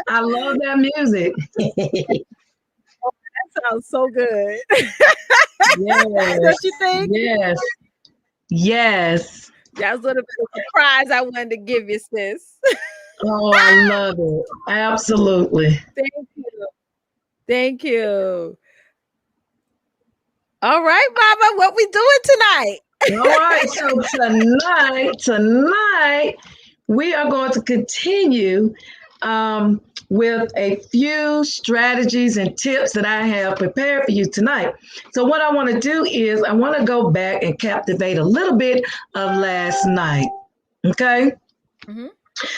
I love that music. That sounds so good. Yes, Don't you think? yes, yes. That was a little bit of surprise I wanted to give you, sis. Oh, I love it. Absolutely. Thank you. Thank you. All right, Mama, what we doing tonight? All right. So tonight, we are going to continue um, with a few strategies and tips that I have prepared for you tonight. So, what I want to do is I want to go back and captivate a little bit of last night. Okay. Mm-hmm.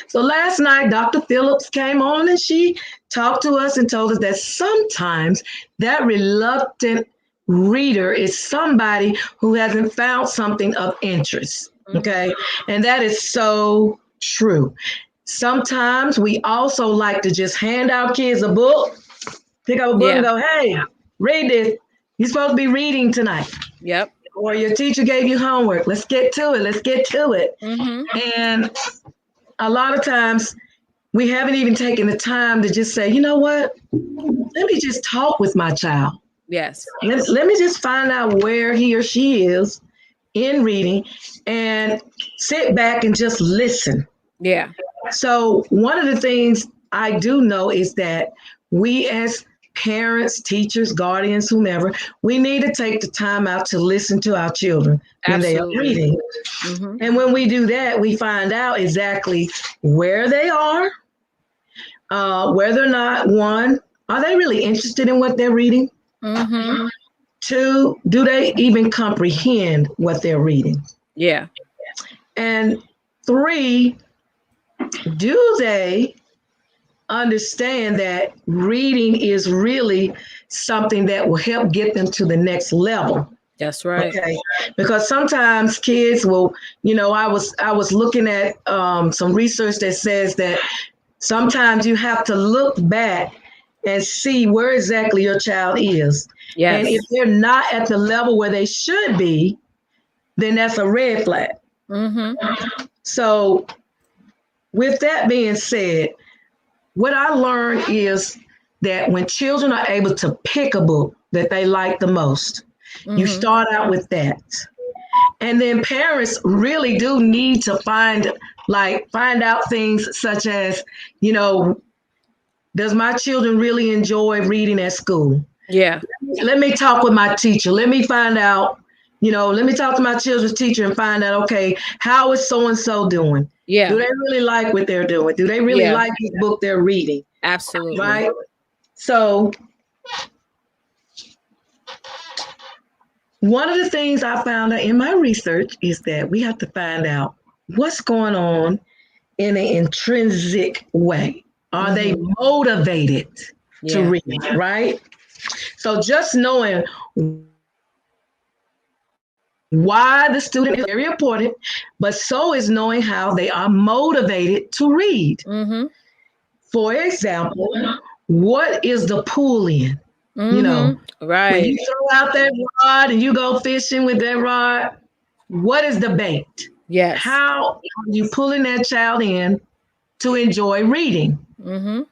So last night, Dr. Phillips came on and she talked to us and told us that sometimes that reluctant reader is somebody who hasn't found something of interest. Okay. And that is so true. Sometimes we also like to just hand our kids a book, pick up a book and Yeah. go, hey, read this. You're supposed to be reading tonight. Yep. Or your teacher gave you homework. Let's get to it. Let's get to it. Mm-hmm. And a lot of times we haven't even taken the time to just say, you know what? Let me just talk with my child. Yes. Let me just find out where he or she is in reading and sit back and just listen. Yeah. So, one of the things I do know is that we as parents, teachers, guardians, whomever, we need to take the time out to listen to our children when they are Absolutely. reading. Mm-hmm. And when we do that, we find out exactly where they are, whether or not, one, are they really interested in what they're reading? Mm-hmm. Two, do they even comprehend what they're reading? Yeah. And three, do they understand that reading is really something that will help get them to the next level? That's right. Okay, because sometimes kids will, I was looking at some research that says that sometimes you have to look back and see where exactly your child is. Yes. And if they're not at the level where they should be, then that's a red flag. Mm-hmm. So, with that being said, what I learned is that when children are able to pick a book that they like the most, you Mm-hmm. start out with that. And then parents really do need to find out things such as, you know, does my children really enjoy reading at school? Yeah. Let me talk with my teacher. Let me find out, let me talk to my children's teacher and find out, okay, how is so and so doing? Yeah. Do they really like what they're doing? Do they really Yeah. like the book they're reading? Absolutely. Right? So, one of the things I found out in my research is that we have to find out what's going on in an intrinsic way. Are they motivated to Yeah. read, right? So just knowing why the student is very important, but so is knowing how they are motivated to read. Mm-hmm. For example, what is the pull in? You know, Mm-hmm. when Right. you throw out that rod and you go fishing with that rod, what is the bait? Yes. How are you pulling that child in to enjoy reading? Mm-hmm.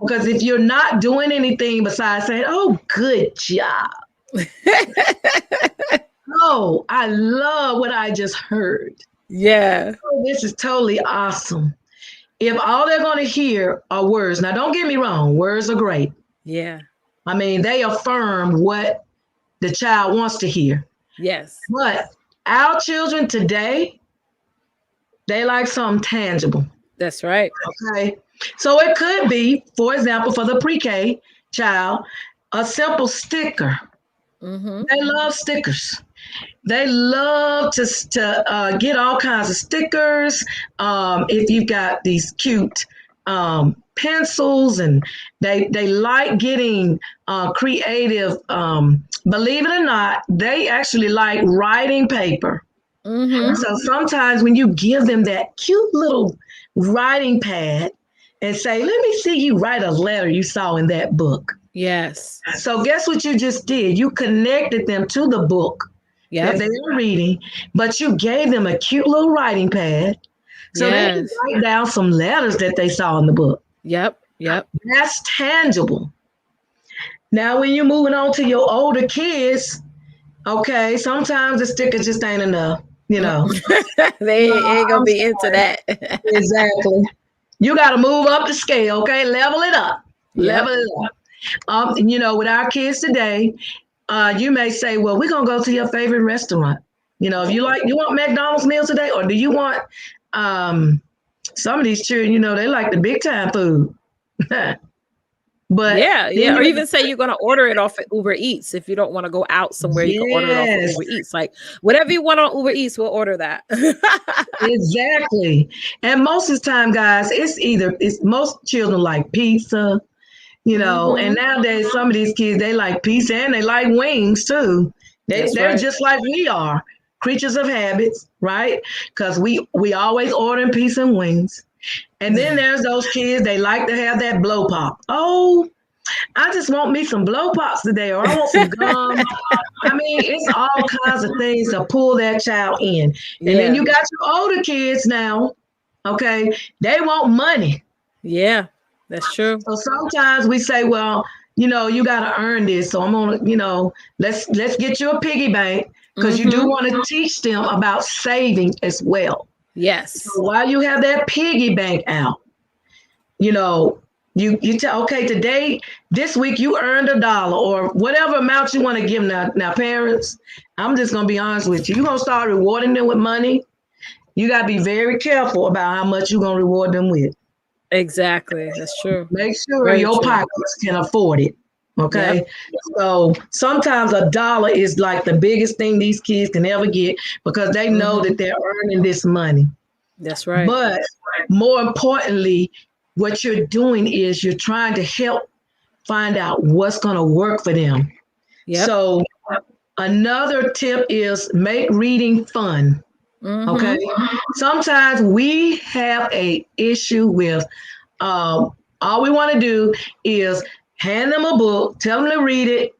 Because if you're not doing anything besides saying, oh, good job. Oh, I love what I just heard. Yeah. Oh, this is totally awesome. If all they're going to hear are words, now don't get me wrong, words are great. Yeah. I mean, they affirm what the child wants to hear. Yes. But our children today, they like something tangible. That's right. Okay. So it could be, for example, for the pre-K child, a simple sticker. Mm-hmm. They love stickers. They love to get all kinds of stickers. If you've got these cute pencils, and they like getting creative. Believe it or not, they actually like writing paper. Mm-hmm. So sometimes when you give them that cute little writing pad and say, let me see you write a letter you saw in that book. Yes. So guess what you just did? You connected them to the book that they are reading, but you gave them a cute little writing pad so they can Yes. write down some letters that they saw in the book. Yep. Yep. That's tangible. Now, when you're moving on to your older kids, okay, sometimes the sticker just ain't enough, you know. They No, ain't gonna I'm be into sorry. that. Exactly. You got to move up the scale, okay? Level it up. Yep. Level it up. With our kids today, you may say, "Well, we're gonna go to your favorite restaurant." If you want McDonald's meal today, or do you want um, some of these children? They like the big time food. But Yeah, then yeah. Or you even say you're gonna order it off at Uber Eats. If you don't want to go out somewhere, you can order it off of yes, Uber Eats. Like whatever you want on Uber Eats, we'll order that. exactly. And most of the time, guys, it's most children like pizza. And Hmm. nowadays some of these kids they like pizza and they like wings too. That's They're right. just like we are, creatures of habits, right? Because we always ordering pizza and wings. And then there's those kids they like to have that blow pop. Oh, I just want me some blow pops today, or I want some gum. I mean, it's all kinds of things to pull that child in. And then Yeah. you got your older kids now, okay? They want money. Yeah. That's true. So sometimes we say, well, you got to earn this. So I'm gonna, let's get you a piggy bank because you do Hmm. want to teach them about saving as well. So Yes. while you have that piggy bank out, you know, you tell okay today this week you earned $1 or whatever amount you want to give them. Now parents, I'm just gonna be honest with you. You're gonna start rewarding them with money. You gotta be very careful about how much you're gonna reward them with. Exactly. That's true. Make sure Very your true. pockets can afford it. Yep. Okay. So sometimes $1 is like the biggest thing these kids can ever get because they know Hmm. that they're earning this money. That's right. But more importantly, what you're doing is you're trying to help find out what's going to work for them. Yep. So another tip is make reading fun. Okay. Hmm. Sometimes we have a issue with all we want to do is hand them a book, tell them to read it,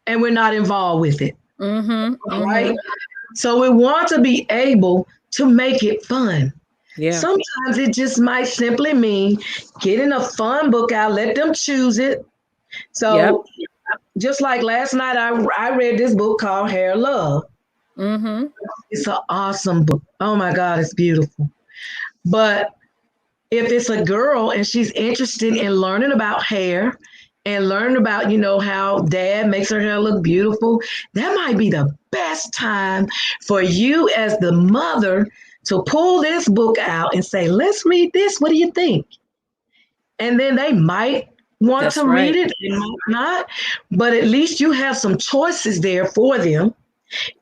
and we're not involved with it, Hmm. right? Hmm. So we want to be able to make it fun. Yeah. Sometimes it just might simply mean getting a fun book out, let them choose it. Yep. So just like last night, I read this book called Hair Love. Hmm. It's an awesome book. Oh my God, it's beautiful. But if it's a girl and she's interested in learning about hair and learning about, how dad makes her hair look beautiful, that might be the best time for you as the mother to pull this book out and say, let's read this. What do you think? And then they might want That's to read right. it, they might not, but at least you have some choices there for them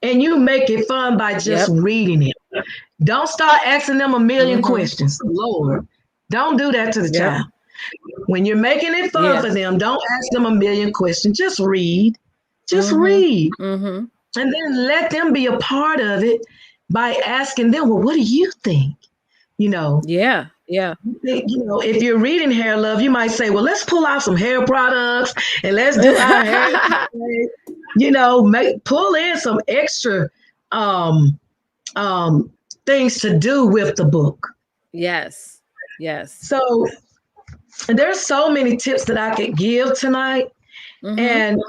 and you make it fun by just Yep. reading it. Don't start asking them a million Hmm. questions. Lord, don't do that to the Yep. child. When you're making it fun Yeah. for them, don't ask them a million questions. Just read. Just Hmm. read. Hmm. And then let them be a part of it by asking them, well, what do you think? You know, Yeah. Yeah. if you're reading Hair Love, you might say, well, let's pull out some hair products and let's do our hair. Pull in some extra um, um, things to do with the book. Yes. Yes. So there's so many tips that I could give tonight. Hmm. And,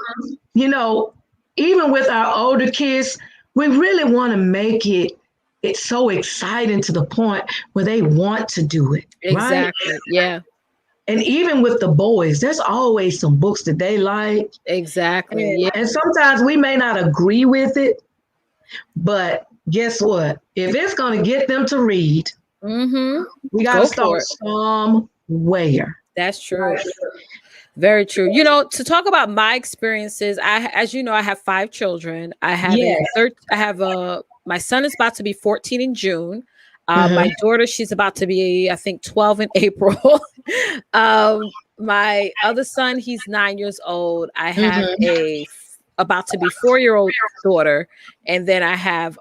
you know, even with our older kids, we really want to make it's so exciting to the point where they want to do it, right? Exactly. Yeah. And even with the boys, there's always some books that they like. Exactly. And, Yeah. and sometimes we may not agree with it, but guess what? If it's going to get them to read, Hmm. we got to Go start for it. somewhere. That's true. Very true. To talk about my experiences, as you know, I have 5 children. Yes. I have a, my son is about to be 14 in June. My Mhm. daughter, she's about to be, I think, 12 in April. My other son, he's 9 years old. I have Mhm. about to be 4-year-old daughter, and then I have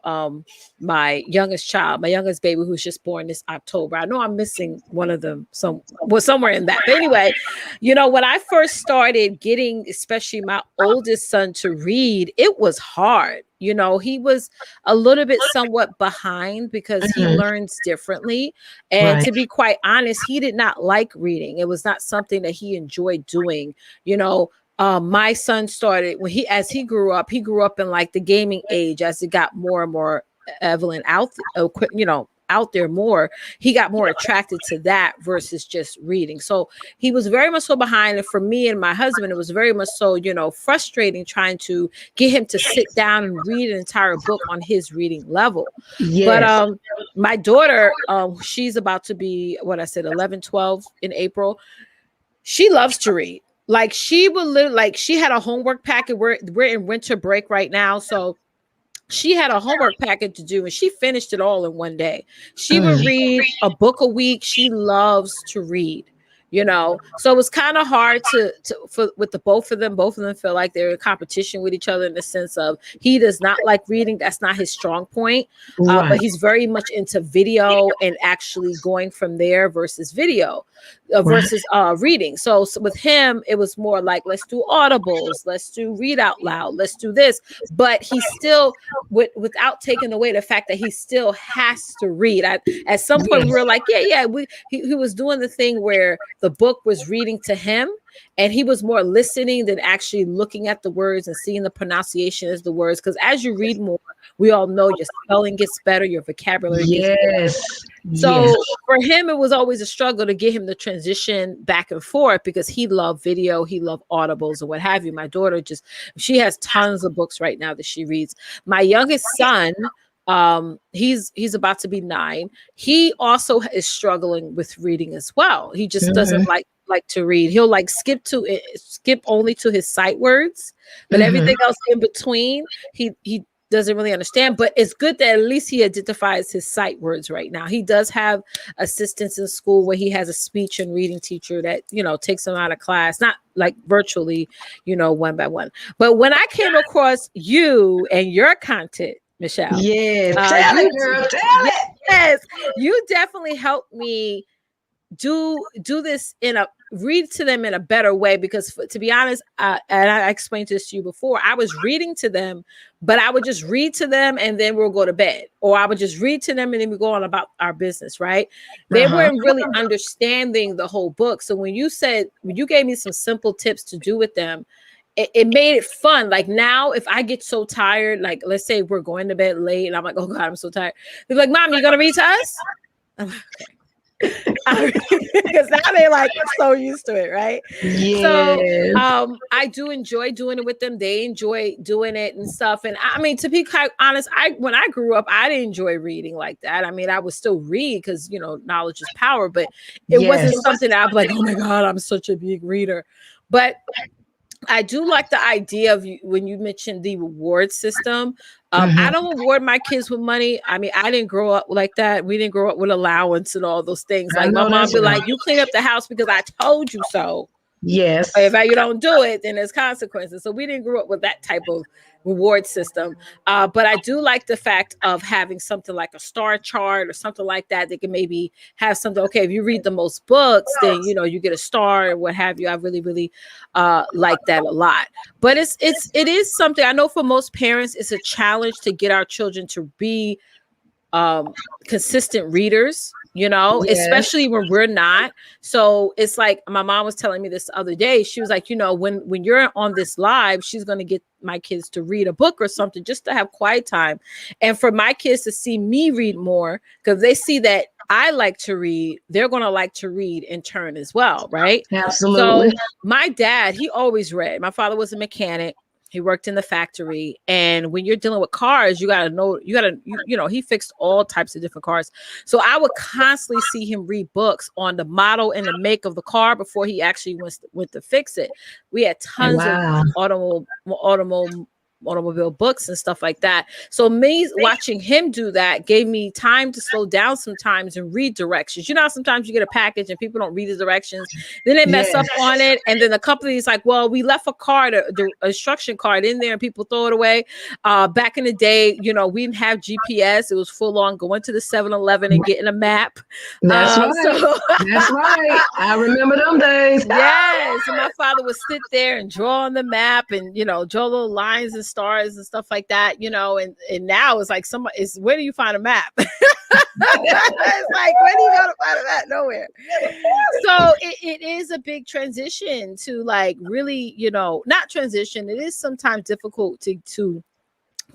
my youngest child, my youngest baby, who's just born this October. I know I'm missing one of them, somewhere in that. But anyway, when I first started getting, especially my oldest son, to read, it was hard. He was a little bit somewhat behind because he learns differently. And to be quite honest, he did not like reading. It was not something that he enjoyed doing. My son started as he grew up in like the gaming age. As it got more and more prevalent out there more, he got more attracted to that versus just reading. So he was very much so behind. And for me and my husband, it was very much so, frustrating trying to get him to sit down and read an entire book on his reading level. Yes. But my daughter, she's about to be, 11, 12 in April. She loves to read. Like she had a homework packet. We're in winter break right now. So she had a homework packet to do and she finished it all in one day. She would read a book a week. She loves to read, so it was kind of hard with both of them feel like they're in competition with each other in the sense of he does not like reading. That's not his strong point. But he's very much into video and actually going from there versus video versus reading. So with him, it was more like, let's do audibles, let's do read out loud, let's do this. But he still, without taking away the fact that he still has to read. At some point, we were like, he was doing the thing where the book was reading to him and he was more listening than actually looking at the words and seeing the pronunciation as the words. Because as you read more, we all know your spelling gets better, your vocabulary gets better. So for him, it was always a struggle to get him to transition back and forth because he loved video, he loved audibles or what have you. My daughter she has tons of books right now that she reads. My youngest son, he's about to be 9. He also is struggling with reading as well. He just doesn't like to read. He'll like skip only to his sight words, but everything else in between, he doesn't really understand. But it's good that at least he identifies his sight words right now. He does have assistants in school where he has a speech and reading teacher that, takes him out of class, not like virtually, one by one. But when I came across you and your content, Mechelle, tell it, girl, tell it. Yes, you definitely helped me do this read to them in a better way, because to be honest, and I explained this to you before, I was reading to them, but I would just read to them and then we'll go to bed, or I would just read to them and then we go on about our business, right? They weren't really understanding the whole book. So when you gave me some simple tips to do with them, it made it fun. Like now, if I get so tired, like let's say we're going to bed late and I'm like, oh God, I'm so tired. They're like, Mom, you gonna read to us? I'm like, okay. Because now they're like so used to it, right? So I do enjoy doing it with them. They enjoy doing it and stuff. And I mean, to be quite honest, when I grew up, I didn't enjoy reading like that. I mean, I would still read because knowledge is power, but it wasn't something that I'd be like, oh my God, I'm such a big reader. But I do like the idea of when you mentioned the reward system. I don't reward my kids with money. I mean, I didn't grow up like that. We didn't grow up with allowance and all those things. Like my mom be like, you clean up the house because I told you so. Yes. If you don't do it, then there's consequences. So we didn't grow up with that type of reward system. But I do like the fact of having something like a star chart or something like that. They can maybe have something. Okay, if you read the most books, then you get a star or what have you. I really, really like that a lot. But it is something I know for most parents. It's a challenge to get our children to be consistent readers, especially when we're not. So it's like my mom was telling me this the other day. She was like, when you're on this live, she's going to get my kids to read a book or something just to have quiet time. And for my kids to see me read more, because they see that I like to read, they're going to like to read in turn as well. Right. Absolutely. So my dad, he always read. My father was a mechanic. He worked in the factory. And when you're dealing with cars, you got to know, he fixed all types of different cars. So I would constantly see him read books on the model and the make of the car before he actually went to fix it. We had tons of automobile books and stuff like that. So me watching him do that gave me time to slow down sometimes and read directions. You know how sometimes you get a package and people don't read the directions, then they mess up on it, and then the company's like, well, we left a card, the instruction card in there, and people throw it away. Back in the day, you know, we didn't have GPS. It was full on going to the 7-Eleven and getting a map. That's right. So That's right. I remember them days. yes, and my father would sit there and draw on the map, and you know, draw little lines and stars and stuff like that. You know, and now it's like where do you find a map? It's like, where do you go to find a map? Nowhere. So it is a big transition to like really, you know, not transition. It is sometimes difficult to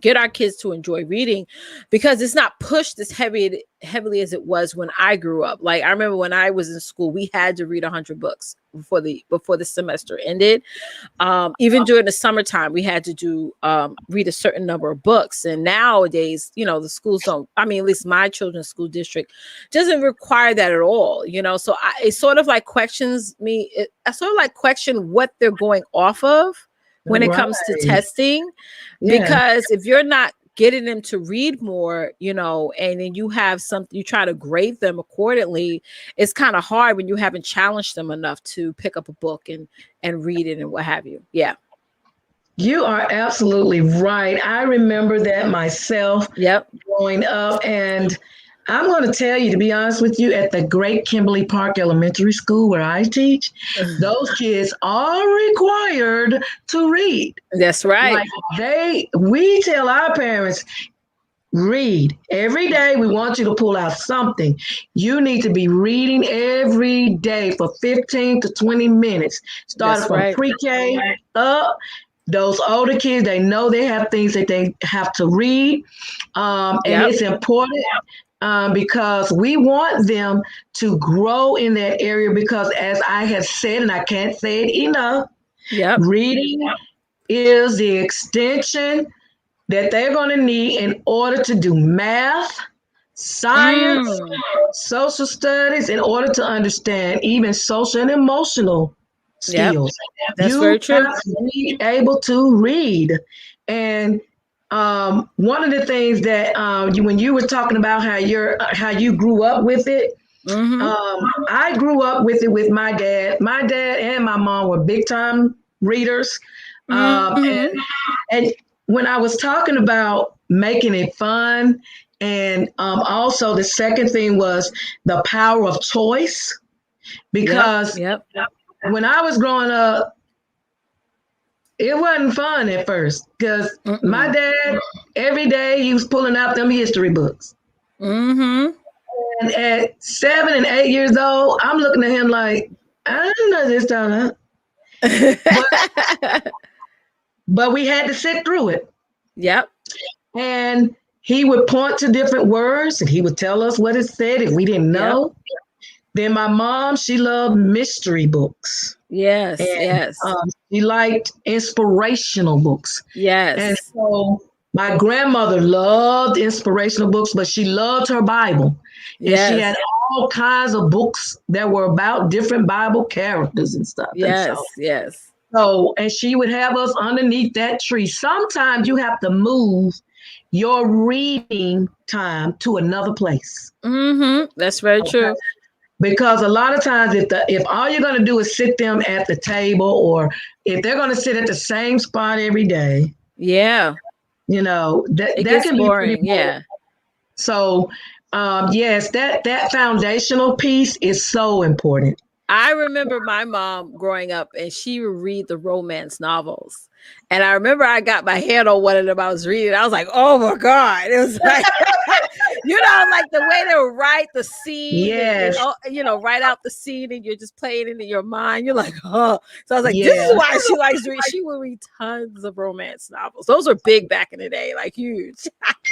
get our kids to enjoy reading because it's not pushed as heavily as it was when I grew up. Like I remember when I was in school, we had to read 100 books before the semester ended. Even during the summertime, we had to read a certain number of books. And nowadays, you know, the schools don't. I mean, at least my children's school district doesn't require that at all. You know, so it sort of like questions me. I sort of like question what they're going off of when it comes to testing, because if you're not getting them to read more, you know, and then you have something, you try to grade them accordingly, it's kind of hard when you haven't challenged them enough to pick up a book and read it and what have you. Yeah. You are absolutely right. I remember that myself growing up. And I'm going to tell you, to be honest with you, at the Great Kimberly Park Elementary School where I teach, those kids are required to read. That's right. Like we tell our parents, read every day. We want you to pull out something. You need to be reading every day for 15 to 20 minminutes, starting from pre-K up. Those older kids, they know they have things that they have to read. And it's important. Because we want them to grow in that area, because as I have said, and I can't say it enough, reading is the extension that they're going to need in order to do math, science, social studies, in order to understand even social and emotional skills. That's very true. Have to be able to read. And one of the things that when you were talking about how you grew up with it, I grew up with it with my dad. My dad and my mom were big time readers, and when I was talking about making it fun, and also the second thing was the power of choice, because when I was growing up, it wasn't fun at first, because my dad, every day he was pulling out them history books. And at 7 and 8 years old, I'm looking at him like, I don't know this time. But we had to sit through it. And he would point to different words and he would tell us what it said if we didn't know. Then my mom, she loved mystery books. She liked inspirational books. And so my grandmother loved inspirational books, but she loved her Bible. And she had all kinds of books that were about different Bible characters and stuff. So, and she would have us underneath that tree. Sometimes you have to move your reading time to another place. That's very true. Because a lot of times, if all you're going to do is sit them at the table, or if they're going to sit at the same spot every day, you know, that can be boring. Pretty boring. So, yes, that foundational piece is so important. I remember my mom growing up, and she would read the romance novels. And I remember I got my hand on one of them I was reading. I was like, oh my God. It was like, you know, like the way they would write the scene, and, you know, write out the scene, and you're just playing it in your mind. You're like, oh. So I was like, this is why she likes to read. She would read tons of romance novels. Those were big back in the day, like huge.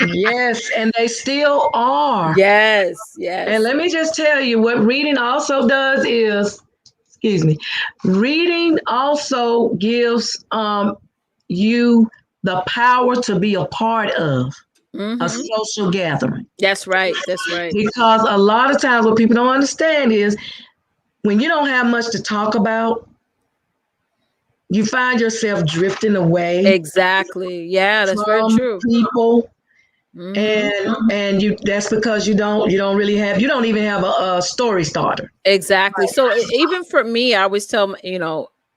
Yes, and they still are. Yes. And let me just tell you what reading also does is, reading also gives you the power to be a part of a social gathering. That's right. Because a lot of times what people don't understand is when you don't have much to talk about, you find yourself drifting away Exactly. Yeah, that's very from true. people, Hmm. and you that's because you don't even have a story starter. Exactly. So even for me, I always tell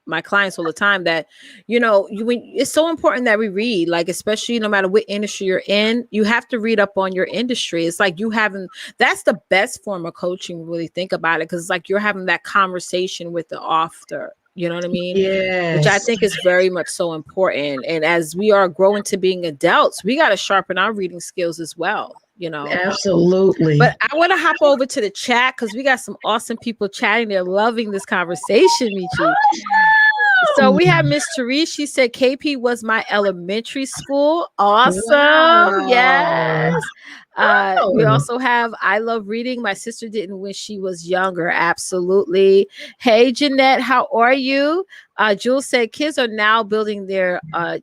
my clients all the time that it's so important that we read, like especially no matter what industry you're in, you have to read up on your industry. It's like you having that's the best form of coaching. Really think about it, because it's like you're having that conversation with the author. You know what I mean? Which I Yes, think is very much so important. And as we are growing to being adults, we got to sharpen our reading skills as well. absolutely. But I want to hop over to the chat because we got some awesome people chatting. They're loving this conversation, Michi. So we have Miss Therese. She said KP was my elementary school. Awesome. Wow. Yes. We Oh, also have I love reading. My sister didn't when she was younger. Absolutely. Hey Jeanette, how are you? Jules said kids are now building their their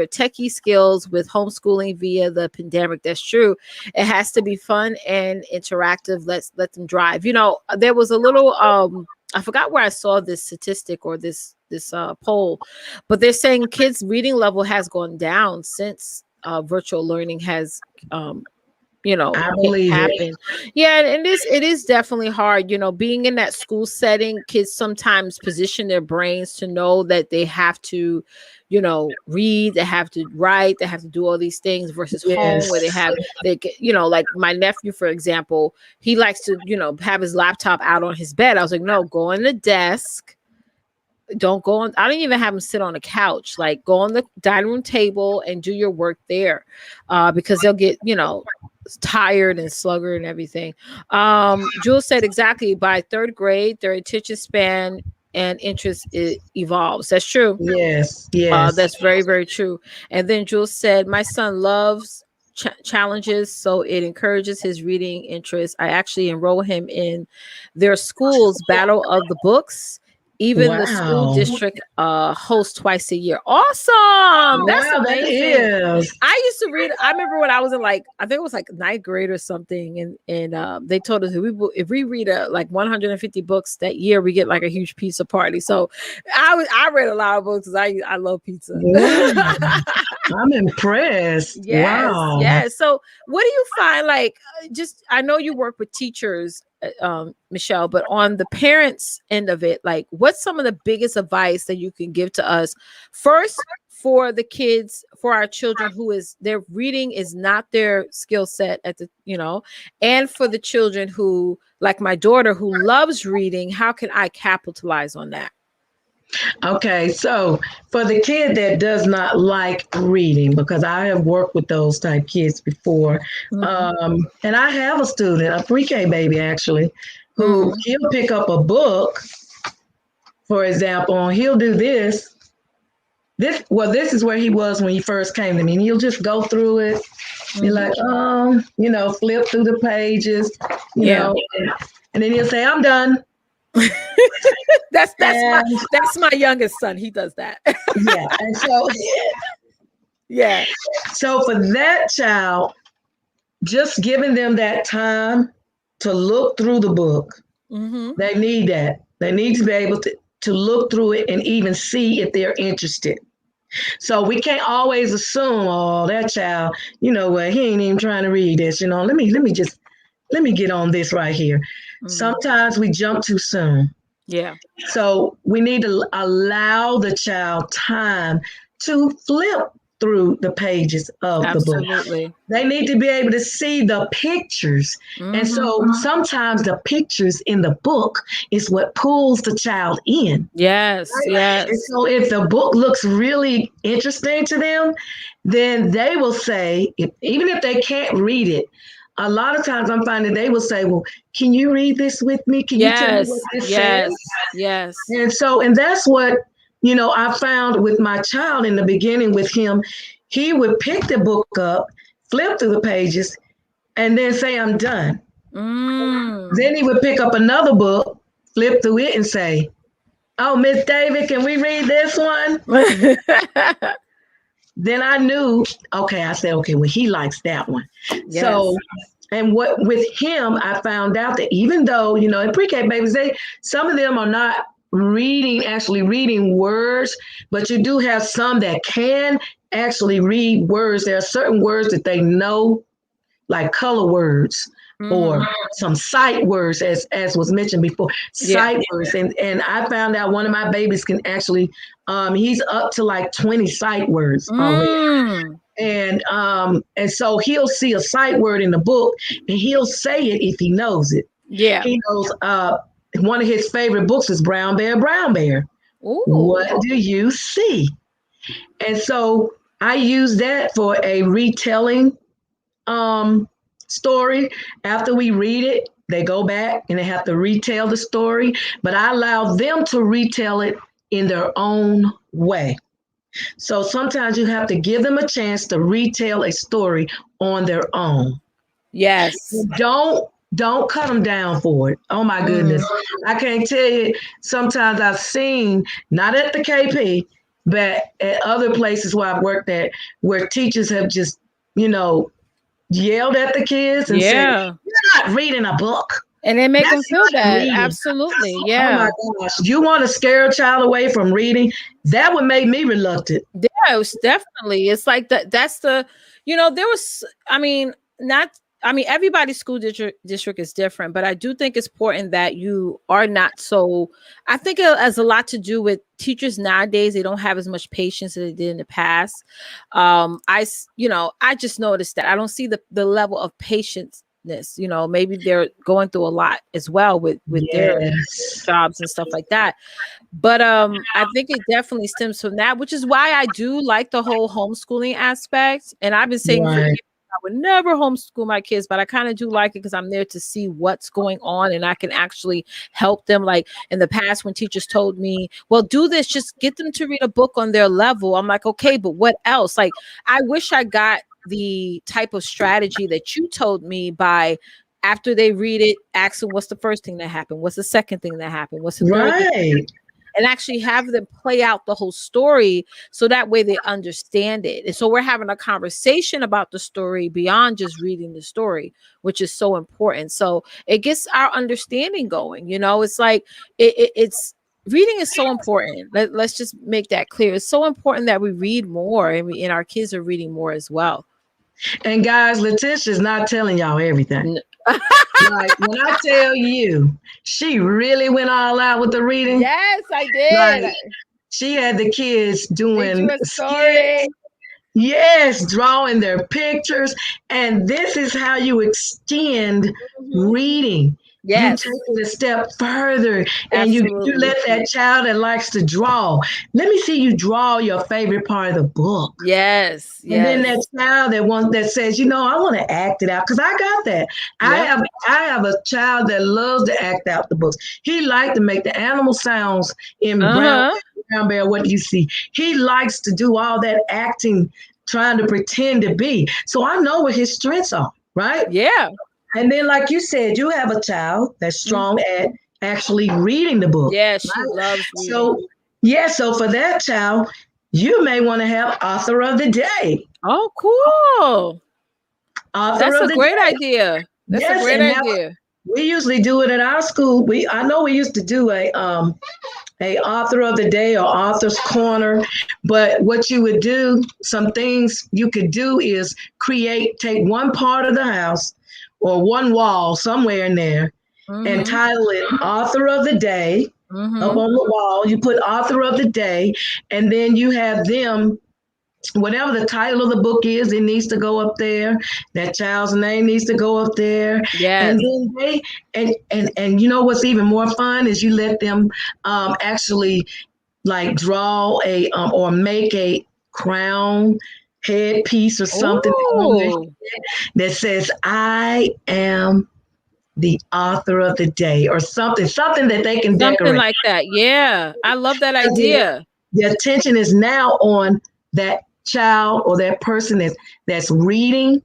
techie skills with homeschooling via the pandemic. That's true. It has to be fun and interactive. Let them drive. There was a little I forgot where I saw this statistic or this poll, but they're saying kids' reading level has gone down since virtual learning has um, I believe it. happen. Yeah, and it is definitely hard. Being in that school setting, kids sometimes position their brains to know that they have to, read, they have to write, they have to do all these things versus home Yes. where they get, like my nephew, for example, he likes to, have his laptop out on his bed. I was like, no, go on the desk. Don't go on. I don't even have him sit on a couch. Like go on the dining room table and do your work there, because they'll get tired and slugger and everything. Jules said exactly by third grade, their attention span and interest evolves. That's true. Yes. Yes. That's very, very true. And then Jules said, my son loves challenges, so it encourages his reading interest. I actually enroll him in their school's Battle of the Books. Even the school Wow. district hosts twice a year. Awesome. That's Wow, that amazing. is. I used to read. I remember when I was in I think it was like ninth grade or something, and they told us if we read like 150 books that year, we get like a huge pizza party. So I read a lot of books because I love pizza. Wow. I'm impressed. Yes, Wow. yes. So, what do you find like just I know you work with teachers, Mechelle, but on the parents end of it, like what's some of the biggest advice that you can give to us first for the kids, for our children who is their reading is not their skill set at the, and for the children who like my daughter who loves reading, how can I capitalize on that? Okay, so for the kid that does not like reading, because I have worked with those type kids before, Mm-hmm. and I have a student, a pre-K baby actually, who Mm-hmm. he'll pick up a book, for example, and he'll do this. This is where he was when he first came to me, and he'll just go through it, be Mm-hmm. like, flip through the pages, you Yeah. know, and then he'll say, "I'm done." that's my And that's my youngest son. He does that. yeah, and so Yeah. so for that child, just giving them that time to look through the book, Mm-hmm. they need that. They need to be able to look through it and even see if they're interested. So we can't always assume, oh, that child, you know what, he ain't even trying to read this. Let me get on this right here. Mm-hmm. Sometimes we jump too soon. Yeah. So we need to allow the child time to flip through the pages of the book. Absolutely. They need to be able to see the pictures. And Mm-hmm. so sometimes the pictures in the book is what pulls the child in. Yes. And Yes. so if the book looks really interesting to them, then they will say, even if they can't read it, a lot of times I'm finding they will say, well, can you read this with me? Can you tell me what Yes. this says? Yes. Yes. And that's what, I found with my child in the beginning with him. He would pick the book up, flip through the pages, and then say, I'm done. Mm. Then he would pick up another book, flip through it, and say, oh, Miss David, can we read this one? Then I knew, okay, I said, okay, well, he likes that one. Yes. So, and what with him, I found out that even though, in pre-K babies, some of them are not actually reading words, but you do have some that can actually read words. There are certain words that they know, like color words or some sight words, as was mentioned before, Yeah. sight words. And I found out one of my babies can actually, he's up to like 20 sight words already. And so he'll see a sight word in the book and he'll say it if he knows it. Yeah. He knows one of his favorite books is Brown Bear, Brown Bear. Ooh. What do you see? And so I use that for a retelling story. After we read it, they go back and they have to retell the story, but I allow them to retell it in their own way. So sometimes you have to give them a chance to retell a story on their own. Yes. Don't cut them down for it. Oh my goodness. I can't tell you, sometimes I've seen, not at the KP, but at other places where I've worked at, where teachers have just, yelled at the kids and said, Yeah. "You're not reading a book." And they make them That's feel not bad. reading. Absolutely. Oh Yeah. my gosh. You want to scare a child away from reading? That would make me reluctant. Yeah, it was definitely. It's like that. That's the, there was, everybody's school district is different, but I do think it's important that you are not so, I think it has a lot to do with teachers nowadays. They don't have as much patience as they did in the past. I just noticed that I don't see the level of patience. Maybe they're going through a lot as well with their Yes. jobs and stuff like that. But I think it definitely stems from that, which is why I do like the whole homeschooling aspect. And I've been saying for Right. years I would never homeschool my kids, but I kind of do like it because I'm there to see what's going on and I can actually help them. Like in the past, when teachers told me, well, do this, just get them to read a book on their level. I'm like, okay, but what else? Like, I wish I got the type of strategy that you told me by after they read it, ask them what's the first thing that happened, what's the second thing that happened, what's the third thing, Right. and actually have them play out the whole story so that way they understand it. And so we're having a conversation about the story beyond just reading the story, which is so important. So it gets our understanding going. It's like it's reading is so important. Let's just make that clear. It's so important that we read more, and our kids are reading more as well. And guys, Letitia's not telling y'all everything. Like when I tell you, she really went all out with the reading. Yes, I did. Like, she had the kids doing story. Yes, drawing their pictures. And this is how you extend reading. Yes. You take it a step further and you let that child that likes to draw. Let me see you draw your favorite part of the book. Yes. And then that child that says, I want to act it out, because I got that. Yep. I have a child that loves to act out the books. He liked to make the animal sounds in Brown Bear. What do you see? He likes to do all that acting, trying to pretend to be. So I know what his strengths are, right? Yeah. And then, like you said, you have a child that's strong at actually reading the book. Yeah, she loves reading. So for that child, you may want to have author of the day. Oh, cool. That's a great idea. That's a great idea. We usually do it at our school. I know we used to do a author of the day or author's corner, but what you would do, some things you could do is take one part of the house or one wall somewhere in there and title it author of the day. Up on the wall, you put author of the day, and then you have them, whatever the title of the book is, it needs to go up there. That child's name needs to go up there. Yes. And then and you know what's even more fun is you let them actually like draw or make a crown headpiece or something that says, "I am the author of the day," or something that they can decorate. Something like that. Yeah. I love that idea. The attention is now on that child or that person that's reading.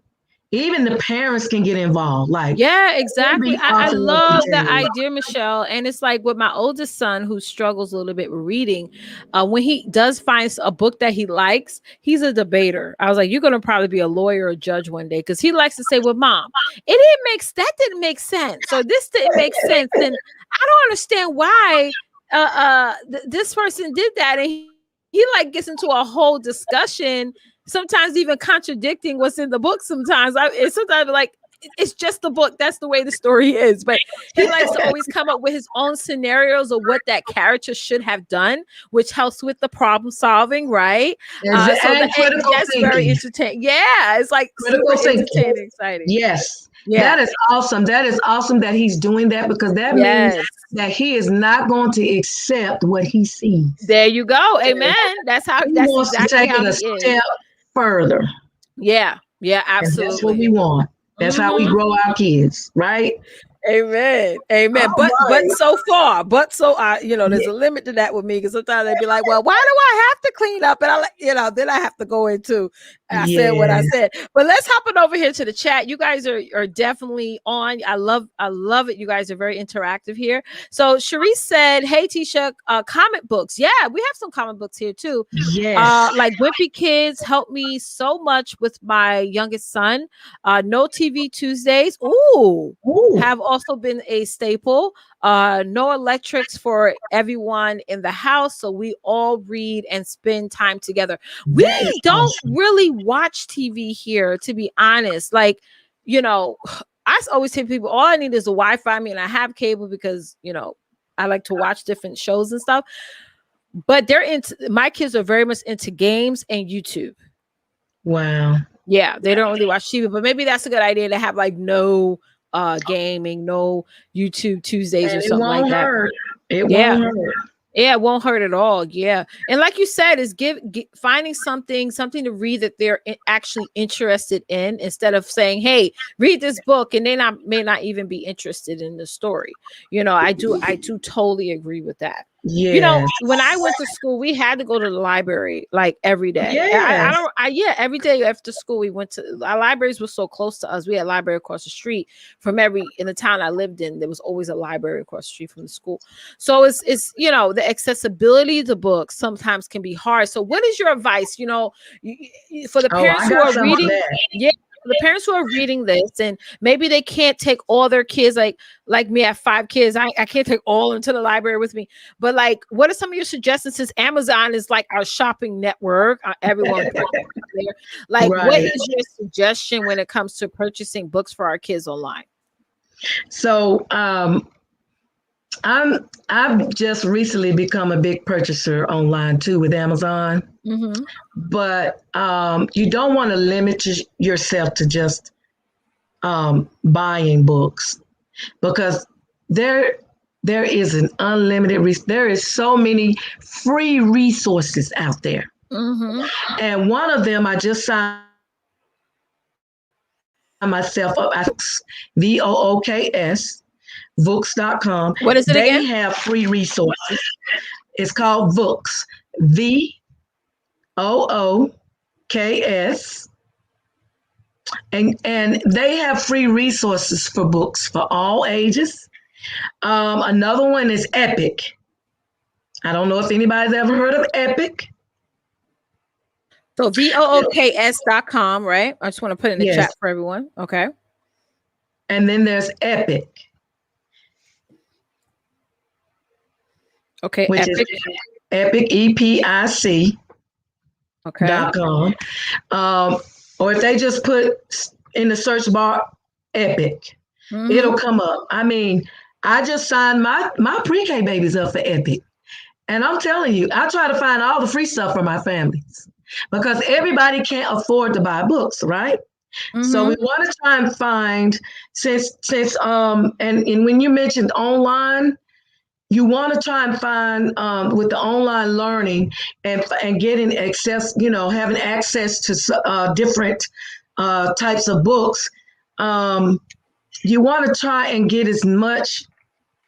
Even the parents can get involved. Yeah, exactly. I love that idea, Mechelle. And it's like with my oldest son, who struggles a little bit with reading, when he does find a book that he likes, he's a debater. I was like, you're going to probably be a lawyer or judge one day, because he likes to say, well, Mom, that didn't make sense. So this didn't make sense. And I don't understand why this person did that, and he like gets into a whole discussion, sometimes even contradicting what's in the book. Sometimes like it's just the book. That's the way the story is. But he likes to always come up with his own scenarios of what that character should have done, which helps with the problem solving, right? That's very entertaining. Yeah, it's like critical super thinking. entertaining, exciting. Yes. Yeah. That is awesome. That is awesome that he's doing that, because that means that he is not going to accept what he sees. There you go. Amen. That's wants exactly to take it a step further. Yeah. Yeah, absolutely. And that's what we want. That's how we grow our kids, right? Amen. Amen. But so far, there's a limit to that with me, because sometimes they'd be like, well, why do I have to clean up? And then I have to go into said what I said. But let's hop on over here to the chat. You guys are definitely on. I love it. You guys are very interactive here. So Sharice said, hey Tisha, comic books. Yeah, we have some comic books here too. Yes. Like Wimpy Kids helped me so much with my youngest son. No TV Tuesdays. Ooh. Have also been a staple. No electrics for everyone in the house, so we all read and spend time together. We don't really watch TV here, to be honest. Like, I always tell people, all I need is a Wi-Fi. I mean, I have cable because I like to watch different shows and stuff. But my kids are very much into games and YouTube. Wow. Yeah, they don't really watch TV, but maybe that's a good idea to have like no gaming, no YouTube Tuesdays or something like that. It won't hurt. Yeah, it won't hurt at all. Yeah. And like you said, is finding something to read that they're actually interested in, instead of saying, hey, read this book, and they may not even be interested in the story. I do totally agree with that. Yeah. When I went to school, we had to go to the library like every day. Yes. Every day after school, we went to our libraries were so close to us. We had a library across the street in the town I lived in. There was always a library across the street from the school. So it's the accessibility to books sometimes can be hard. So what is your advice, for the parents who are reading? Yeah. The parents who are reading this, and maybe they can't take all their kids, like me, I have 5 kids. I can't take all into the library with me. But like, what are some of your suggestions, since Amazon is like our shopping network? Everyone there. Like, what is your suggestion when it comes to purchasing books for our kids online? So I've just recently become a big purchaser online too with Amazon. Mm-hmm. But you don't want to limit yourself to just buying books, because there is an unlimited there is so many free resources out there. Mm-hmm. And one of them, I just signed myself up at VOOKS, Books.com. What is it again? They have free resources. It's called Books, VOOKS. And they have free resources for books for all ages. Another one is Epic. I don't know if anybody's ever heard of Epic. So VOOKS.com, right? I just want to put in the chat for everyone. Okay. And then there's Epic. Okay. Which Epic. is Epic, EPIC. Okay. .com. Or if they just put in the search bar Epic, it'll come up. I mean, I just signed my pre-K babies up for Epic. And I'm telling you, I try to find all the free stuff for my families, because everybody can't afford to buy books, right? Mm-hmm. So we want to try and find, since and when you mentioned online, you want to try and find with the online learning and getting access, having access to different types of books. You want to try and get as much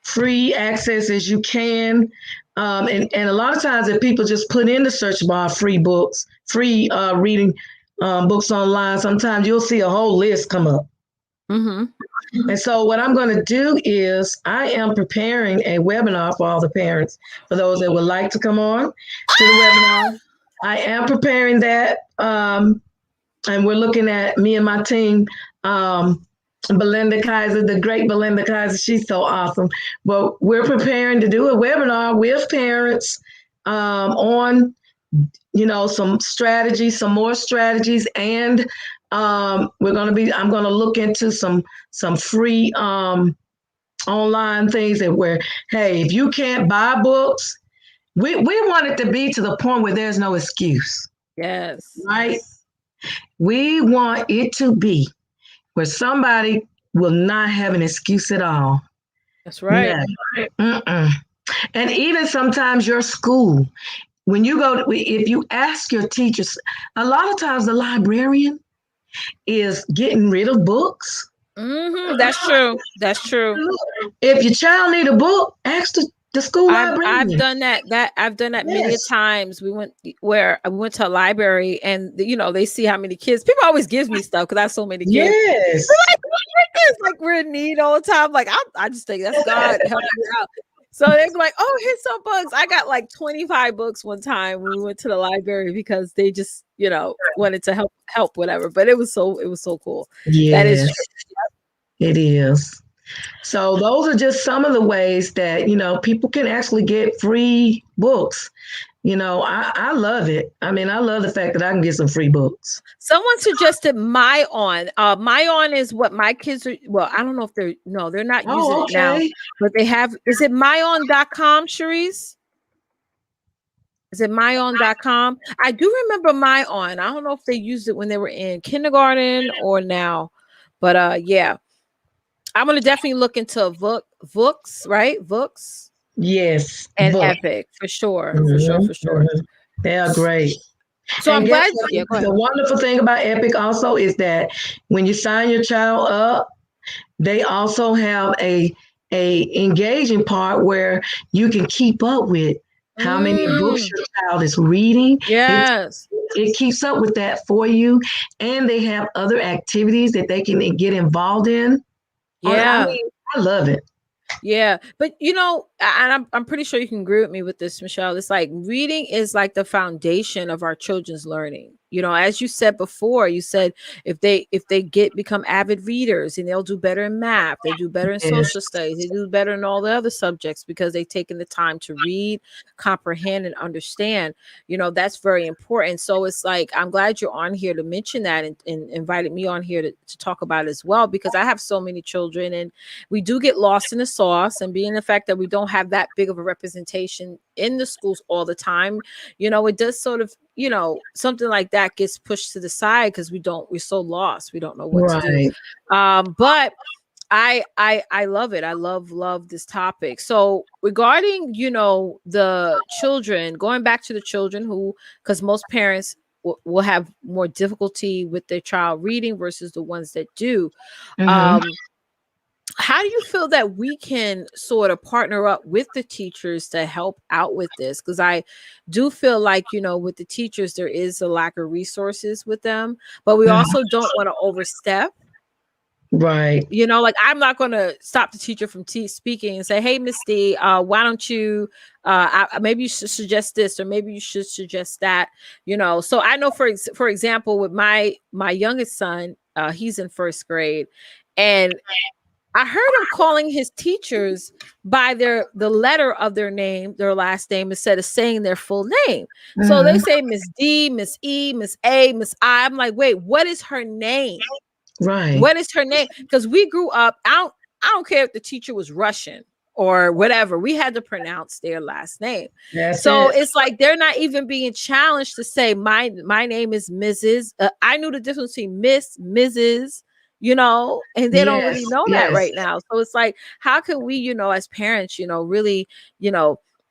free access as you can. And a lot of times if people just put in the search bar free books, free reading books online, sometimes you'll see a whole list come up. Mm-hmm. And so what I'm going to do is I am preparing a webinar for all the parents, for those that would like to come on to the webinar. I am preparing that. And we're looking at, me and my team, Belinda Kaiser, the great Belinda Kaiser. She's so awesome. But we're preparing to do a webinar with parents on, some strategies, some more strategies, and I'm going to look into some free online things that where, hey, if you can't buy books, we want it to be to the point where there's no excuse, Yes. right? We want it to be where somebody will not have an excuse at all. That's right. No. Mm-mm. And even sometimes your school, when you go, if you ask your teachers, a lot of times the librarian is getting rid of books. That's true. That's true. If your child need a book, ask the school I've librarian. done that. I've done that many a Yes. times. We went to a library, and they see how many kids. People always give me stuff because I have so many kids. Yes. They're like, "Look at this!" Like we're in need all the time. Like I just think that's God helping me out. So they're like, "Oh, here's some books." I got like 25 books one time when we went to the library because they just wanted to help whatever. But it was so cool. That is Yes, true. it is. So those are just some of the ways that, people can actually get free books. I love it. I mean, I love the fact that I can get some free books. Someone suggested MyOn. MyOn is what my kids are. Well, I don't know if they're not using Oh, it now, okay. but they have. Is it myon.com, Cherise? Is it myon.com? I do remember MyOn. I don't know if they used it when they were in kindergarten or now, but yeah, I'm gonna definitely look into Vooks, right? Vooks Yes, and book. Epic for sure, for sure, Mhm, for sure. mhm. They are great. So And I'm guess glad. what? Yeah, go ahead. The wonderful thing about Epic also is that when you sign your child up, they also have a engaging part where you can keep up with how many books Mm, your child is reading. It yes. it keeps up with that for you, and they have other activities that they can get involved in. I Yeah. mean, I love it. Yeah, but and I'm pretty sure you can agree with me with this, Michelle. It's like reading is like the foundation of our children's learning. As you said before, you said if they become avid readers and they'll do better in math, they do better in Yes. social studies, they do better in all the other subjects because they've taken the time to read, comprehend, and understand. That's very important. So it's like I'm glad you're on here to mention that and invited me on here to talk about it as well because I have so many children and we do get lost in the sauce, and being the fact that we don't have that big of a representation in the schools all the time, it does sort of, something like that gets pushed to the side because we're so lost, we don't know what to do. Right. But I love it. I love this topic. So regarding, the children, going back to the children who, because most parents will have more difficulty with their child reading versus the ones that do. Mm-hmm. um how do you feel that we can sort of partner up with the teachers to help out with this? Because I do feel like, with the teachers, there is a lack of resources with them, but we Mm-hmm. also don't want to overstep. Right. Like I'm not going to stop the teacher from speaking and say, "Hey, Miss D, why don't you? Maybe you should suggest this, or maybe you should suggest that." So I know, for example, with my youngest son, he's in first grade, and I heard him calling his teachers by the letter of their name, their last name, instead of saying their full name. So they Mm-hmm. say Miss D, Miss E, Miss A, Miss I. I'm like, wait, what is her name? Right. What is her name? Because we grew up, I don't care if the teacher was Russian or whatever. We had to pronounce their last name. That's So it. it's like they're not even being challenged to say my name is Mrs. I knew the difference between Miss, Mrs. And they don't Yes. really know that Yes. right now. So it's like, how can we, as parents, really,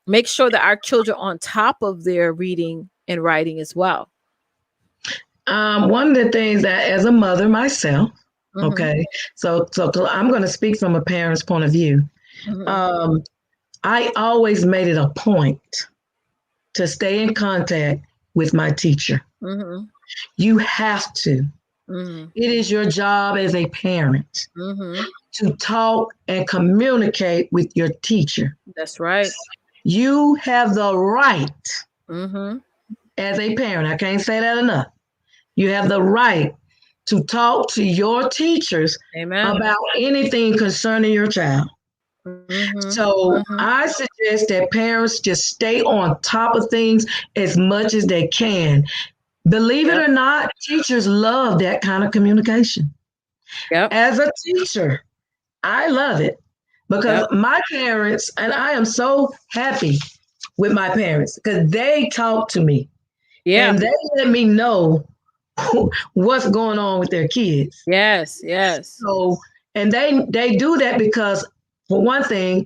make sure that our children are on top of their reading and writing as well? One of the things that, as a mother myself, Mm-hmm, okay, so I'm going to speak from a parent's point of view. mm-hmm, Um, I always made it a point to stay in contact with my teacher. mm-hmm, You have to. mm-hmm, It is your job as a parent mm-hmm. to talk and communicate with your teacher. That's right. You have the right Mm-hmm. as a parent. I can't say that enough. You have the right to talk to your teachers Amen. about anything concerning your child. Mm-hmm. So Mm-hmm. I suggest that parents just stay on top of things as much as they can. Believe it Yep. or not, teachers love that kind of communication. Yep. As a teacher, I love it because Yep. my parents, and I am so happy with my parents because they talk to me and Yeah. they let me know what's going on with their kids. Yes. Yes. So, and they do that because, for one thing,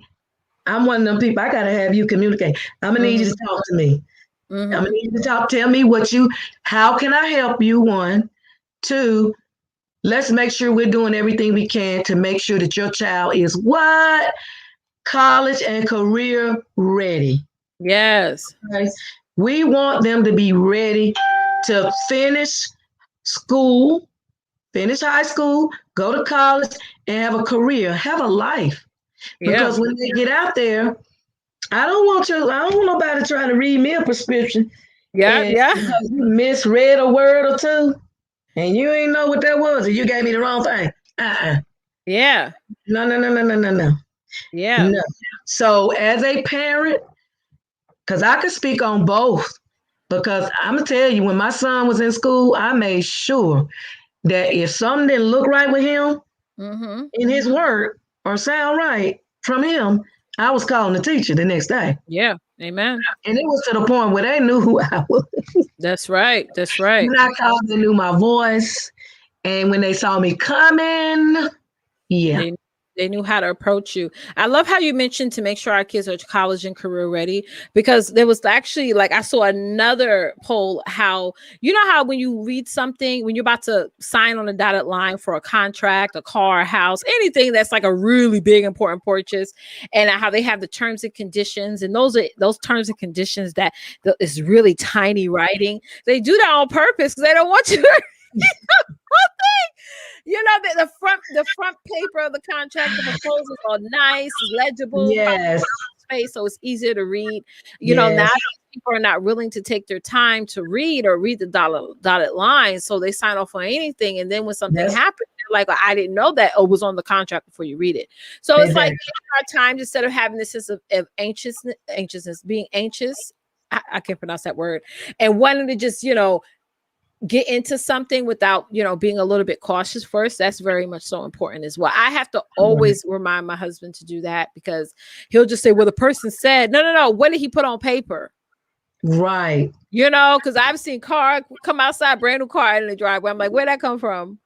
I'm one of them people. I gotta have you communicate. I'm gonna need you to Mm-hmm. talk to me. I'm gonna Mm-hmm. need you to talk. Tell me what you. How can I help you? One, two. Let's make sure we're doing everything we can to make sure that your child is what college and career ready. Yes. Okay? We want them to be ready to finish school, finish high school, go to college, and have a career, have a life. Yeah. Because when they get out there, I don't want nobody trying to read me a prescription Yeah. and Yeah. because you misread a word or two and you ain't know what that was and you gave me the wrong thing. Uh-uh. Yeah. No, no, no, no, no, no, no. Yeah. No. So as a parent, because I could speak on both, because I'm gonna tell you, when my son was in school, I made sure that if something didn't look right with him Mm-hmm. in his work or sound right from him, I was calling the teacher the next day. Yeah. Amen. And it was to the point where they knew who I was. That's right. That's right. When I called, they knew my voice. And when they saw me coming, yeah, They they knew how to approach you. I love how you mentioned to make sure our kids are college and career ready, because there was actually, like, I saw another poll, how you know how when you read something, when you're about to sign on a dotted line for a contract, a car, a house, anything that's like a really big important purchase, and how they have the terms and conditions, and those terms and conditions that is really tiny writing. They do that on purpose because they don't want you to the front paper of the contract, the proposals are nice, legible, probably yes, space, so it's easier to read. Now yes, people are not willing to take their time to read or read the dotted lines, so they sign off on anything, and then when something that's happens, they're like, "I didn't know that. Oh, it was on the contract before you read it." So it's like exactly. taking our time instead of having this sense of anxiousness, being anxious. I can't pronounce that word, and wanting to just get into something without being a little bit cautious first. That's very much so important as well. I have to always remind my husband to do that, because he'll just say, well, the person said, no, no, no, what did he put on paper? Right. Because I've seen car come outside, brand new car in the driveway. I'm like, where'd that come from?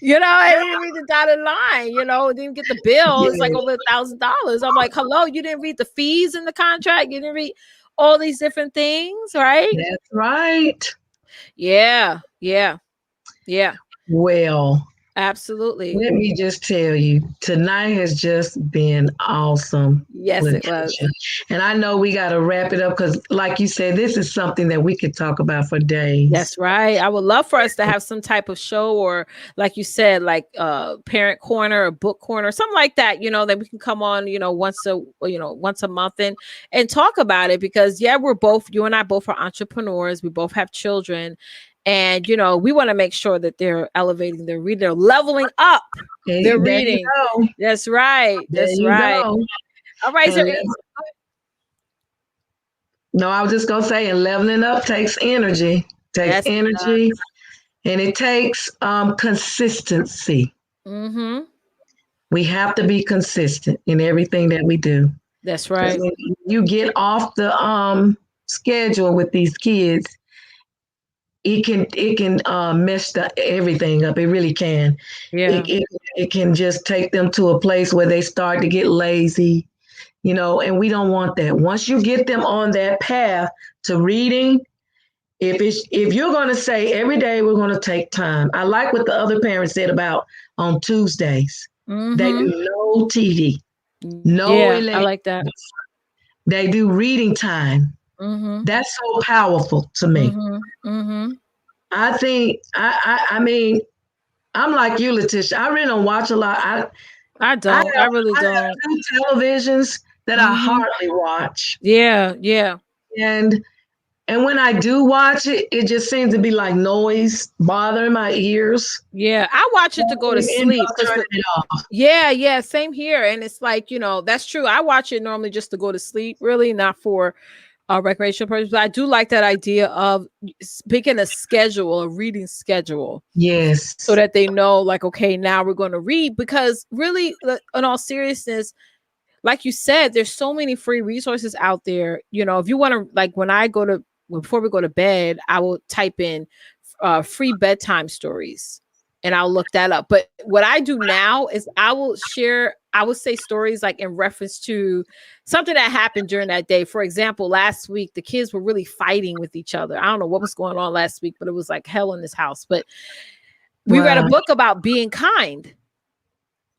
I didn't read the dotted line, didn't get the bill. It's like Yes, over $1,000. I'm like, hello, you didn't read the fees in the contract. You didn't read all these different things, right? that's right. Yeah, yeah, yeah. Well, Absolutely. let me just tell you, tonight has just been awesome, Yes, it was. Letitia. And I know we got to wrap it up because, like you said, this is something that we could talk about for days. That's right. I would love for us to have some type of show, or like you said, like parent corner or book corner, something like that, that we can come on, once a month and talk about it, because yeah, you and I both are entrepreneurs. We both have children, and we want to make sure that they're elevating their reading, they're leveling up their Hey, there you reading. go. That's right. There That's you right. go. All right. And no, I was just gonna say, and leveling up takes energy, Yes. and it takes consistency. Mm-hmm. We have to be consistent in everything that we do. That's Because right. when you get off the schedule with these kids, it can mess everything up. It really can. Yeah. It can just take them to a place where they start to get lazy, and we don't want that. Once you get them on that path to reading, if you're going to say every day we're going to take time, I like what the other parents said about on Tuesdays. They Mm-hmm. do no TV, no Yeah, I electronics. like that. They do reading time. Mm-hmm. That's so powerful to me. Mm-hmm. Mm-hmm. I think I mean I'm like you, Letitia. I really don't watch a lot. I I don't. I have really I have don't. two televisions that I Mm-hmm. hardly watch, Yeah, yeah. and And when I do watch it, it just seems to be like noise bothering my ears. Yeah, I watch it to go to I end sleep up because turning it off. yeah, yeah, same here. And it's like, that's true. I watch it normally just to go to sleep, really, not for recreational purposes. But I do like that idea of picking a schedule, a reading schedule, so Yes. that they know, like, okay, now we're going to read. Because really, in all seriousness, like you said, there's so many free resources out there. If you want to, like, before we go to bed, I will type in free bedtime stories and I'll look that up. But what I do now is I will say stories like in reference to something that happened during that day. For example, last week, the kids were really fighting with each other. I don't know what was going on last week, but it was like hell in this house. But we read a Wow. book about being kind.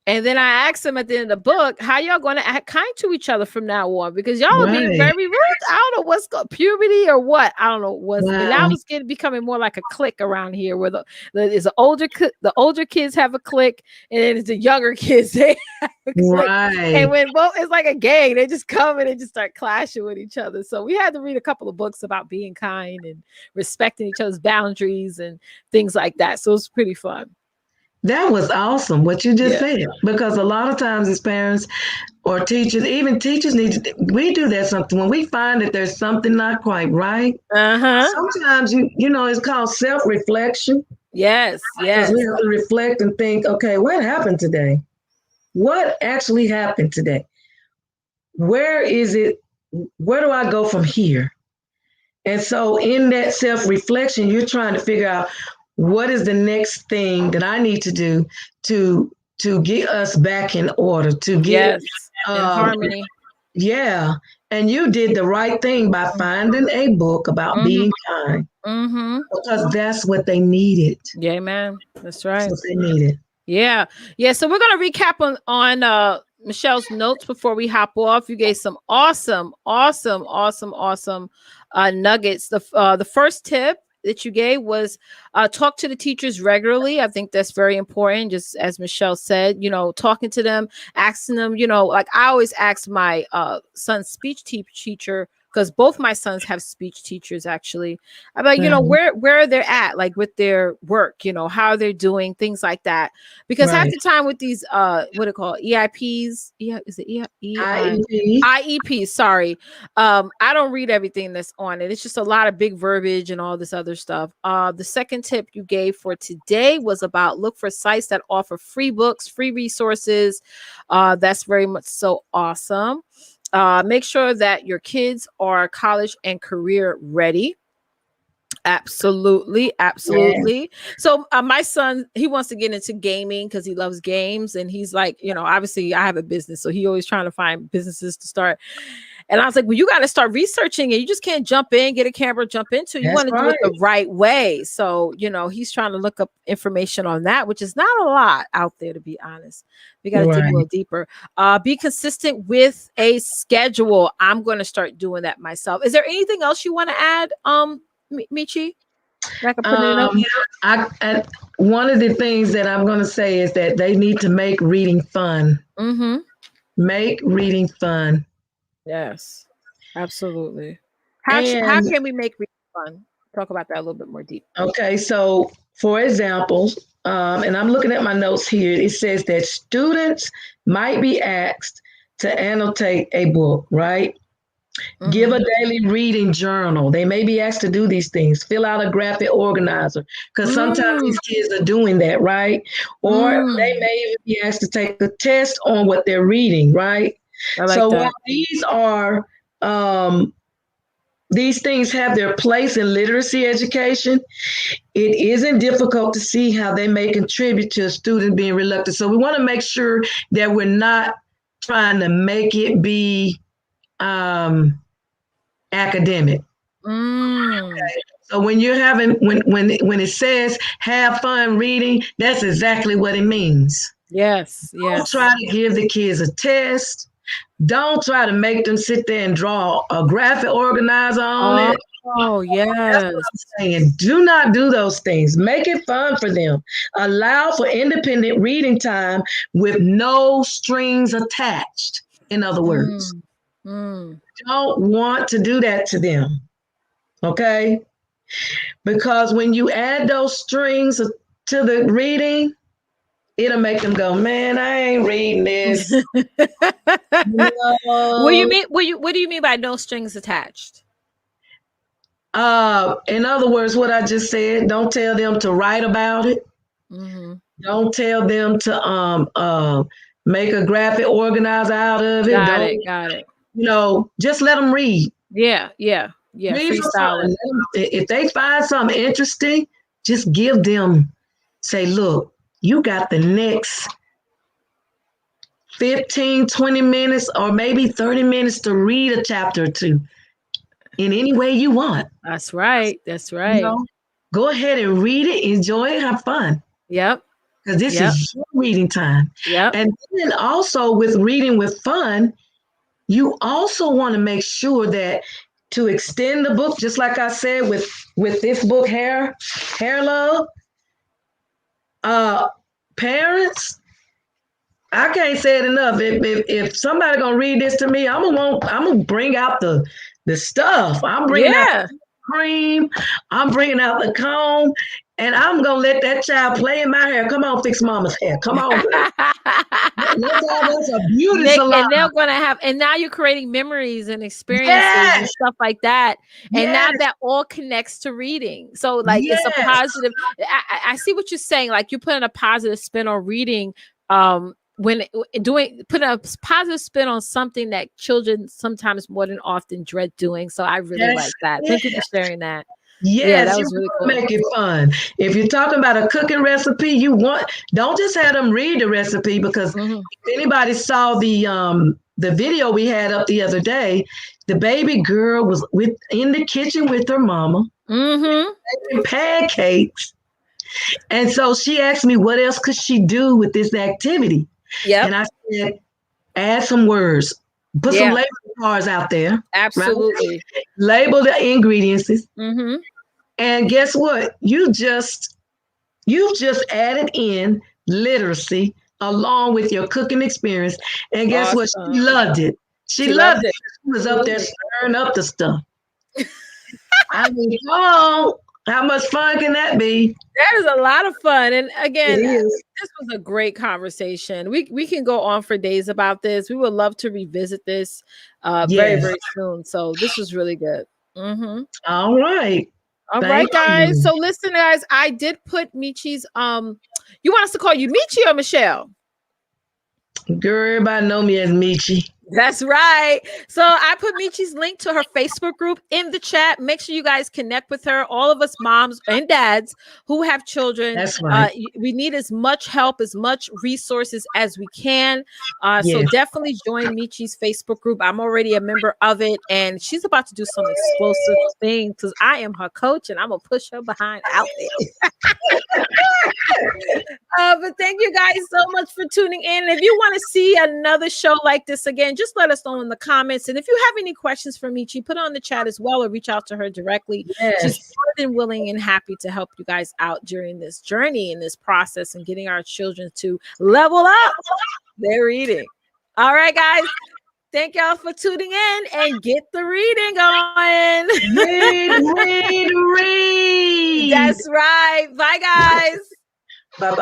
And then I asked them at the end of the book, how y'all going to act kind to each other from now on? Because y'all are being Right. very rude. I don't know what's puberty or what. I don't know what's. And now Wow. it's becoming more like a clique around here, where the older kids have a clique, and then it's the younger kids they have a clique. And Right. when both, it's like a gang. They just come and they just start clashing with each other. So we had to read a couple of books about being kind and respecting each other's boundaries and things like that. So it's pretty fun. That was awesome what you just Yeah. said. Because a lot of times as parents or teachers, even teachers we do that something when we find that there's something not quite right. Uh-huh. Sometimes it's called self-reflection Yes, because we yes. have to reflect and think, okay, what happened today? What actually happened today? Where is it? Where do I go from here? And so, in that self reflection, you're trying to figure out what is the next thing that I need to do to get us back in order, to get Yes, in um, harmony. yeah. And you did the right thing by finding a book about Mhm, being kind mhm. because that's what they needed. Yeah, man. That's That's right. what they needed. Yeah. Yeah, so we're going to recap on Michelle's notes before we hop off. You gave some awesome nuggets. The first tip that you gave was talk to the teachers regularly. I think that's very important. Just as Michelle said, talking to them, asking them, like I always ask my son's speech teacher, because both my sons have speech teachers actually. I'm like, Mhm. where they're at, like with their work, how they're doing things like that. Because half Right. the time with these what are called EIPs, yeah, is it IEP. IEPs, sorry. I don't read everything that's on it. It's just a lot of big verbiage and all this other stuff. The second tip you gave for today was about look for sites that offer free books, free resources. That's very much so awesome. Make sure that your kids are college and career ready. Absolutely, Yeah. absolutely. So my son, he wants to get into gaming because he loves games, and he's like, obviously I have a business, so he always trying to find businesses to start. And I was like, well, you got to start researching it. You just can't jump in, get a camera, jump into. You That's want to do it right. the right way. So he's trying to look up information on that, which is not a lot out there, to be honest. We got to dig a Right. little deeper. Be consistent with a schedule. I'm going to start doing that myself. Is there anything else you want to add, Michi? Like I put in a note. Um, I one of the things that I'm going to say is that they need to make reading fun. Mm-hmm. Make reading fun. Yes, absolutely. How And can we make reading fun? Talk about that a little bit more deep. okay, so for example, and I'm looking at my notes here, it says that students might be asked to annotate a book, right? Give Mm-hmm. a daily reading journal. They may be asked to do these things. Fill out a graphic organizer because sometimes Mm, these kids are doing that, right? Or they mm. may even be asked to take a test on what they're reading, right? I like So while that. um, these things have their place in literacy education, it isn't difficult to see how they may contribute to a student being reluctant. So we want to make sure that we're not trying to make it be um, academic. Mm. So when you're having when it says have fun reading, that's exactly what it means. Yes, Don't try yes. to give the kids a test. Don't try to make them sit there and draw a graphic organizer on Oh, it. oh, That's what yes. I'm saying. Do not do those things. Make it fun for them. Allow for independent reading time with no strings attached. In other words, Mm. Mm. don't want to do that to them. Okay? Because when you add those strings to the reading, it'll make them go, man, I ain't reading this. What do you No. mean? What do you mean by no strings attached? In other words, what I just said, don't tell them to write about it. Mm-hmm. Don't tell them to make a graphic organizer out of it. Got Don't, it. Got it. just let them read. Yeah. Yeah. Yeah. Read for Freestyle fun. it. If they find something interesting, just give them, say, look, you got the next 15, 20 minutes or maybe 30 minutes to read a chapter or two in any way you want. That's right. That's You right. know, go ahead and read it, enjoy it, have fun. Yep. Because this Yep. is your reading time. Yep. And then also with reading with fun, you also want to make sure that to extend the book, just like I said with this book, Hair Love, parents, I can't say it enough. If somebody gonna read this to me, I'm gonna bring out the stuff. I'm bringing out Yeah. the cream. I'm bringing out the comb, and I'm gonna let that child play in my hair. Come on, fix mama's hair. Come on, let's have us a beauty salon. And they're gonna have, and now you're creating memories and experiences and Yes, stuff like that. And now yes, that all connects to reading. So like it's a yes, positive. I see what you're saying. Like you're putting a positive spin on reading. When putting a positive spin on something that children sometimes more than often dread doing. So I really yes, like that. Thank you for yes. sharing that. Yeah, Yes, that you was really want cool. to make it fun. If you're talking about a cooking recipe, don't just have them read the recipe because Mm-hmm. if anybody saw the video we had up the other day, the baby girl was in the kitchen with her mama Mm-hmm. making pancakes. And so she asked me what else could she do with this activity? Yep. And I said, add some words. Put some Yeah. label cards out there, right? Absolutely. Label the ingredients. Mm-hmm. And guess what? You just added in literacy along with your cooking experience. And guess what? She Awesome. loved it. She She loved loved it. it. She was up there stirring up the stuff. I mean, come on. How much fun can that be? That is a lot of fun. And It again, is. this was a great conversation. We can go on for days about this. We would love to revisit this very, Yes. very soon. So this was really good. Mm-hmm. All right. All right, Thank guys. you. So listen, guys, I did put Michi's you want us to call you Michi or Mechelle? Girl, everybody know me as Michi. That's right. So I put Michi's link to her Facebook group in the chat. Make sure you guys connect with her. All of us moms and dads who have children, That's right. we need as much help, as much resources as we can. So Yes. definitely join Michi's Facebook group. I'm already a member of it, and she's about to do some explosive things because I am her coach, and I'm gonna push her behind out there. But thank you guys so much for tuning in. If you want to see another show like this again, just let us know in the comments. And if you have any questions for Michi, put it on the chat as well or reach out to her directly. Yes. She's more than willing and happy to help you guys out during this journey and this process and getting our children to level up their reading. All right, guys. Thank y'all for tuning in and get the reading going. Read, read, read. That's right. Bye, guys.